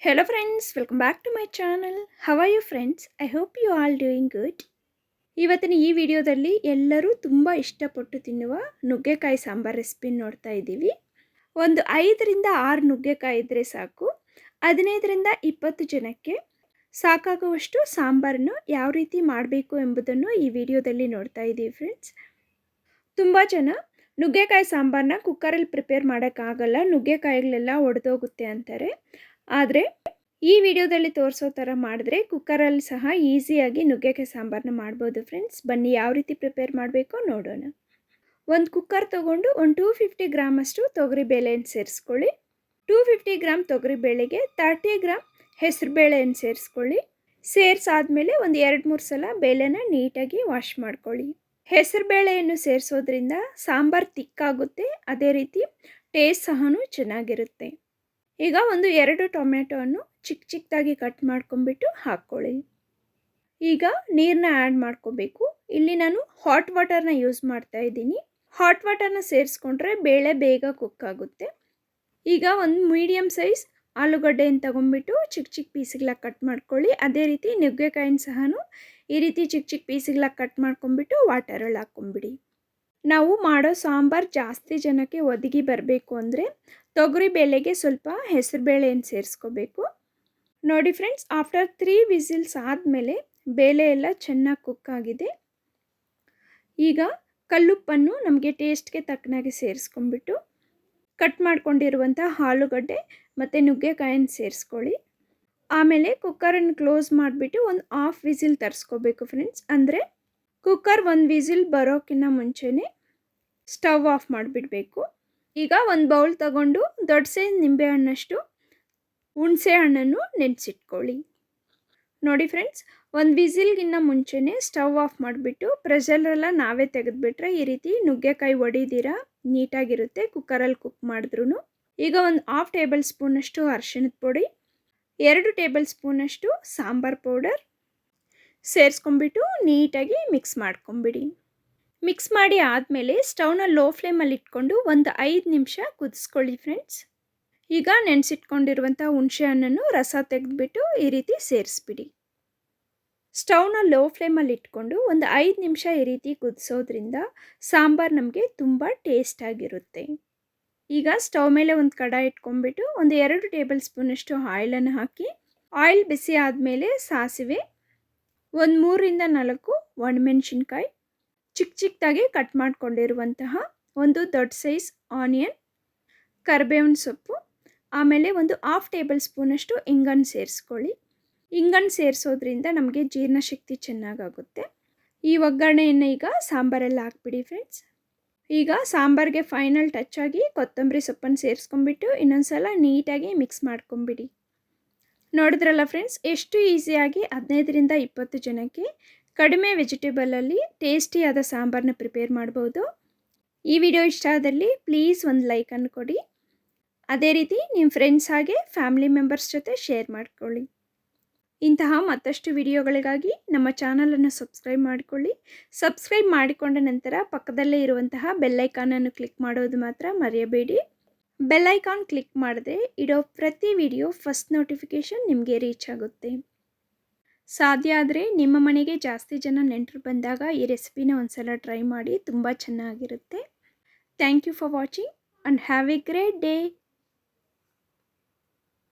Hello friends, welcome back to my channel. How are you friends? I hope you all doing good. ಇವತ್ತಿನ ಈ ವಿಡಿಯೋದಲ್ಲಿ ಎಲ್ಲರೂ ತುಂಬ ಇಷ್ಟಪಟ್ಟು ತಿನ್ನುವ ನುಗ್ಗೆಕಾಯಿ ಸಾಂಬಾರ್ ರೆಸಿಪಿ ನೋಡ್ತಾ ಇದ್ದೀವಿ. ಒಂದು 5 ರಿಂದ 6 ನುಗ್ಗೆಕಾಯಿ ಇದ್ರೆ ಸಾಕು. 15 ರಿಂದ 20 ಜನಕ್ಕೆ ಸಾಕಾಗುವಷ್ಟು ಸಾಂಬಾರನ್ನು ಯಾವ ರೀತಿ ಮಾಡಬೇಕು ಎಂಬುದನ್ನು ಈ ವಿಡಿಯೋದಲ್ಲಿ ನೋಡ್ತಾ ಇದ್ದೀವಿ ಫ್ರೆಂಡ್ಸ್. ತುಂಬ ಜನ ನುಗ್ಗೆಕಾಯಿ ಸಾಂಬಾರನ್ನ ಕುಕ್ಕರಲ್ಲಿ ಪ್ರಿಪೇರ್ ಮಾಡೋಕ್ಕಾಗಲ್ಲ, ನುಗ್ಗೆಕಾಯಿಗಳೆಲ್ಲ ಒಡೆದೋಗುತ್ತೆ ಅಂತಾರೆ. ಆದರೆ ಈ ವಿಡಿಯೋದಲ್ಲಿ ತೋರಿಸೋ ಥರ ಮಾಡಿದ್ರೆ ಕುಕ್ಕರಲ್ಲಿ ಸಹ ಈಸಿಯಾಗಿ ನುಗ್ಗೆಕಾಯಿ ಸಾಂಬಾರನ್ನ ಮಾಡ್ಬೋದು ಫ್ರೆಂಡ್ಸ್. ಬನ್ನಿ ಯಾವ ರೀತಿ ಪ್ರಿಪೇರ್ ಮಾಡಬೇಕೋ ನೋಡೋಣ. ಒಂದು ಕುಕ್ಕರ್ ತೊಗೊಂಡು ಒಂದು 250 ಗ್ರಾಮ್ ಅಷ್ಟು ತೊಗರಿಬೇಳೆಯನ್ನು ಸೇರಿಸ್ಕೊಳ್ಳಿ. 250 ಗ್ರಾಮ್ ತೊಗರಿಬೇಳೆಗೆ 30 ಗ್ರಾಮ್ ಹೆಸರುಬೇಳೆಯನ್ನು ಸೇರಿಸ್ಕೊಳ್ಳಿ. ಸೇರಿಸಾದ್ಮೇಲೆ ಒಂದು 2-3 ಸಲ ಬೇಳೆನ ನೀಟಾಗಿ ವಾಶ್ ಮಾಡ್ಕೊಳ್ಳಿ. ಹೆಸರುಬೇಳೆಯನ್ನು ಸೇರಿಸೋದ್ರಿಂದ ಸಾಂಬಾರು ತಿಕ್ಕಾಗುತ್ತೆ, ಅದೇ ರೀತಿ ಟೇಸ್ಟ್ ಸಹ ಚೆನ್ನಾಗಿರುತ್ತೆ. ಈಗ ಒಂದು 2 ಟೊಮೆಟೊವನ್ನು ಚಿಕ್ಕದಾಗಿ ಕಟ್ ಮಾಡ್ಕೊಂಬಿಟ್ಟು ಹಾಕ್ಕೊಳ್ಳಿ. ಈಗ ನೀರನ್ನ ಆ್ಯಡ್ ಮಾಡ್ಕೋಬೇಕು. ಇಲ್ಲಿ ನಾನು ಹಾಟ್ ವಾಟರ್ನ ಯೂಸ್ ಮಾಡ್ತಾ ಇದ್ದೀನಿ. ಹಾಟ್ ವಾಟರ್ನ ಸೇರಿಸ್ಕೊಂಡ್ರೆ ಬೇಳೆ ಬೇಗ ಕುಕ್ ಆಗುತ್ತೆ. ಈಗ ಒಂದು ಮೀಡಿಯಮ್ ಸೈಜ್ ಆಲೂಗಡ್ಡೆಯನ್ನು ತಗೊಂಡ್ಬಿಟ್ಟು ಚಿಕ್ಕ ಪೀಸ್ಗಳಾಗಿ ಕಟ್ ಮಾಡ್ಕೊಳ್ಳಿ. ಅದೇ ರೀತಿ ನುಗ್ಗೆಕಾಯಿನ ಸಹ ಈ ರೀತಿ ಚಿಕ್ಕ ಪೀಸ್ಗಳಾಗಿ ಕಟ್ ಮಾಡ್ಕೊಂಡ್ಬಿಟ್ಟು ವಾಟರಲ್ಲಿ ಹಾಕ್ಕೊಂಬಿಡಿ. ನಾವು ಮಾಡೋ ಸಾಂಬಾರು ಜಾಸ್ತಿ ಜನಕ್ಕೆ ಒದಗಿ ಬರಬೇಕು ಅಂದರೆ ತೊಗರಿ ಬೇಳೆಗೆ ಸ್ವಲ್ಪ ಹೆಸರುಬೇಳೆಯನ್ನು ಸೇರಿಸ್ಕೋಬೇಕು. ನೋಡಿ ಫ್ರೆಂಡ್ಸ್, ಆಫ್ಟರ್ 3 ವಿಸಿಲ್ಸ್ ಆದಮೇಲೆ ಬೇಳೆ ಎಲ್ಲ ಚೆನ್ನಾಗಿ ಕುಕ್ ಆಗಿದೆ. ಈಗ ಕಲ್ಲುಪ್ಪನ್ನು ನಮಗೆ ಟೇಸ್ಟ್ಗೆ ತಕ್ಕನಾಗಿ ಸೇರಿಸ್ಕೊಂಡ್ಬಿಟ್ಟು ಕಟ್ ಮಾಡ್ಕೊಂಡಿರುವಂಥ ಆಲೂಗಡ್ಡೆ ಮತ್ತು ನುಗ್ಗೆಕಾಯನ್ನು ಸೇರಿಸ್ಕೊಳ್ಳಿ. ಆಮೇಲೆ ಕುಕ್ಕರನ್ನು ಕ್ಲೋಸ್ ಮಾಡಿಬಿಟ್ಟು ಒಂದು 1/2 ವಿಸಿಲ್ ತರಿಸ್ಕೋಬೇಕು ಫ್ರೆಂಡ್ಸ್. ಅಂದರೆ ಕುಕ್ಕರ್ 1 ವಿಸಿಲ್ ಬರೋಕ್ಕಿಂತ ಮುಂಚೆನೇ ಸ್ಟವ್ ಆಫ್ ಮಾಡಿಬಿಡಬೇಕು. ಈಗ ಒಂದು ಬೌಲ್ ತಗೊಂಡು ದೊಡ್ಡ ಸೈಜ್ ನಿಂಬೆಹಣ್ಣಷ್ಟು ಹುಣಸೆ ಹಣ್ಣನ್ನು ನೆನೆಸಿಟ್ಕೊಳ್ಳಿ. ನೋಡಿ ಫ್ರೆಂಡ್ಸ್, ಒಂದು ವಿಸಿಲ್ಗಿನ್ನ ಮುಂಚೆನೇ ಸ್ಟವ್ ಆಫ್ ಮಾಡಿಬಿಟ್ಟು ಪ್ರೆಷರೆಲ್ಲ ನಾವೇ ತೆಗೆದುಬಿಟ್ರೆ ಈ ರೀತಿ ನುಗ್ಗೆಕಾಯಿ ಒಡಿದಿರ ನೀಟಾಗಿರುತ್ತೆ ಕುಕ್ಕರಲ್ಲಿ ಕುಕ್ ಮಾಡಿದ್ರೂ. ಈಗ ಒಂದು 1/2 ಟೇಬಲ್ ಸ್ಪೂನಷ್ಟು ಅರಿಶಿಣದ ಪುಡಿ, 2 ಟೇಬಲ್ ಸ್ಪೂನಷ್ಟು ಸಾಂಬಾರ್ ಪೌಡರ್ ಸೇರಿಸ್ಕೊಂಬಿಟ್ಟು ನೀಟಾಗಿ ಮಿಕ್ಸ್ ಮಾಡ್ಕೊಂಬಿಡಿ. ಮಿಕ್ಸ್ ಮಾಡಿ ಆದಮೇಲೆ ಸ್ಟವ್ನ ಲೋ ಫ್ಲೇಮಲ್ಲಿ ಇಟ್ಕೊಂಡು ಒಂದು 5 ನಿಮಿಷ ಕುದಿಸ್ಕೊಳ್ಳಿ ಫ್ರೆಂಡ್ಸ್. ಈಗ ನೆನೆಸಿಟ್ಕೊಂಡಿರುವಂಥ ಹುಣಸೆ ಹಣ್ಣನ್ನು ರಸ ತೆಗೆದುಬಿಟ್ಟು ಈ ರೀತಿ ಸೇರಿಸ್ಬಿಡಿ. ಸ್ಟವ್ನ ಲೋ ಫ್ಲೇಮಲ್ಲಿ ಇಟ್ಕೊಂಡು ಒಂದು 5 ನಿಮಿಷ ಈ ರೀತಿ ಕುದಿಸೋದ್ರಿಂದ ಸಾಂಬಾರು ನಮಗೆ ತುಂಬ ಟೇಸ್ಟಾಗಿರುತ್ತೆ. ಈಗ ಸ್ಟವ್ ಮೇಲೆ ಒಂದು ಕಡಾಯಿ ಇಟ್ಕೊಂಡ್ಬಿಟ್ಟು ಒಂದು 2 ಟೇಬಲ್ ಸ್ಪೂನಷ್ಟು ಆಯಿಲನ್ನು ಹಾಕಿ, ಆಯಿಲ್ ಬಿಸಿ ಆದಮೇಲೆ ಸಾಸಿವೆ, ಒಂದು 3 ರಿಂದ 4 ಒಣಮೆಣಸಿನ್ಕಾಯಿ, ಚಿಕ್ಕದಾಗಿ ಕಟ್ ಮಾಡ್ಕೊಂಡಿರುವಂತಹ ಒಂದು ದೊಡ್ಡ ಸೈಜ್ ಆನಿಯನ್, ಕರಿಬೇವಿನ ಸೊಪ್ಪು, ಆಮೇಲೆ ಒಂದು 1/2 ಟೇಬಲ್ ಸ್ಪೂನಷ್ಟು ಇಂಗನ್ನು ಸೇರಿಸ್ಕೊಳ್ಳಿ. ಇಂಗನ್ನು ಸೇರಿಸೋದ್ರಿಂದ ನಮಗೆ ಜೀರ್ಣಶಕ್ತಿ ಚೆನ್ನಾಗಾಗುತ್ತೆ. ಈ ಒಗ್ಗರಣೆಯನ್ನು ಈಗ ಸಾಂಬಾರಲ್ಲಿ ಹಾಕ್ಬಿಡಿ ಫ್ರೆಂಡ್ಸ್. ಈಗ ಸಾಂಬಾರಿಗೆ ಫೈನಲ್ ಟಚ್ ಆಗಿ ಕೊತ್ತಂಬರಿ ಸೊಪ್ಪನ್ನು ಸೇರಿಸ್ಕೊಂಡ್ಬಿಟ್ಟು ಇನ್ನೊಂದು ಸಲ ನೀಟಾಗಿ ಮಿಕ್ಸ್ ಮಾಡ್ಕೊಂಬಿಡಿ. ನೋಡಿದ್ರಲ್ಲ ಫ್ರೆಂಡ್ಸ್, ಎಷ್ಟು ಈಸಿಯಾಗಿ 15 ರಿಂದ 20 ಜನಕ್ಕೆ ಕಡಿಮೆ ವೆಜಿಟೇಬಲಲ್ಲಿ ಟೇಸ್ಟಿಯಾದ ಸಾಂಬಾರನ್ನ ಪ್ರಿಪೇರ್ ಮಾಡ್ಬೋದು. ಈ ವಿಡಿಯೋ ಇಷ್ಟ ಆದಲ್ಲಿ ಪ್ಲೀಸ್ ಒಂದು ಲೈಕನ್ನು ಕೊಡಿ. ಅದೇ ರೀತಿ ನಿಮ್ಮ ಫ್ರೆಂಡ್ಸ್ ಹಾಗೆ ಫ್ಯಾಮಿಲಿ ಮೆಂಬರ್ಸ್ ಜೊತೆ ಶೇರ್ ಮಾಡ್ಕೊಳ್ಳಿ. ಇಂತಹ ಮತ್ತಷ್ಟು ವಿಡಿಯೋಗಳಿಗಾಗಿ ನಮ್ಮ ಚಾನಲನ್ನು ಸಬ್ಸ್ಕ್ರೈಬ್ ಮಾಡಿಕೊಳ್ಳಿ. ಸಬ್ಸ್ಕ್ರೈಬ್ ಮಾಡಿಕೊಂಡ ನಂತರ ಪಕ್ಕದಲ್ಲೇ ಇರುವಂತಹ ಬೆಲ್ಲೈಕಾನನ್ನು ಕ್ಲಿಕ್ ಮಾಡೋದು ಮಾತ್ರ ಮರೆಯಬೇಡಿ. ಬೆಲ್ಲೈಕಾನ್ ಕ್ಲಿಕ್ ಮಾಡಿದ್ರೆ ಇಡೋ ಪ್ರತಿ ವಿಡಿಯೋ ಫಸ್ಟ್ ನೋಟಿಫಿಕೇಷನ್ ನಿಮಗೆ ರೀಚ್ ಆಗುತ್ತೆ. ಸಾಧ್ಯ ಆದರೆ ನಿಮ್ಮ ಮನೆಗೆ ಜಾಸ್ತಿ ಜನ ನೆಂಟರು ಬಂದಾಗ ಈ ರೆಸಿಪಿನ ಒಂದ್ಸಲ ಟ್ರೈ ಮಾಡಿ, ತುಂಬ ಚೆನ್ನಾಗಿರುತ್ತೆ. Thank you for watching and have a great day.